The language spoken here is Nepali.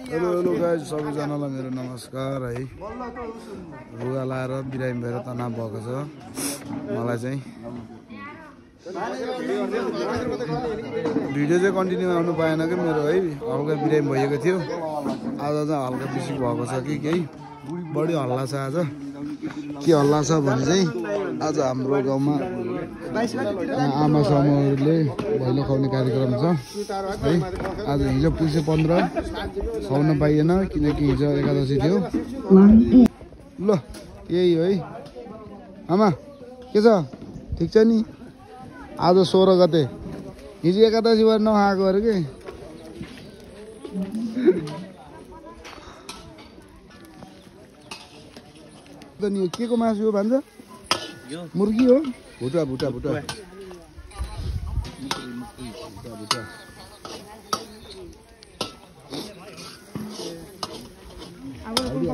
हेलो गाइज सबैजनालाई मेरो नमस्कार है। रुगा लाएर बिरामी भएर तनाव भएको छ मलाई चाहिँ। भिडियो चाहिँ कन्टिन्यू आउनु पाएन कि मेरो है, हल्का बिरामी भएको थियो। आज चाहिँ हल्का बिसी भएको छ कि केही बढी हल्ला छ। आज के हल्ला छ भने चाहिँ आज हाम्रो गाउँमा आमा समूहहरूले भैलो खुवाउने कार्यक्रम छ है। आज हिजो पुग्छ 15 खुवाउन पाइएन किनकि हिजो एकादशी थियो। ल यही हो है। आमा के छ, ठिक छ नि? आज 16 गते, हिजो एकादशी भएर नखाएको अरे के। के को मासु हो भन्छ? मुर्गी हो। भुटा भुटा भुटा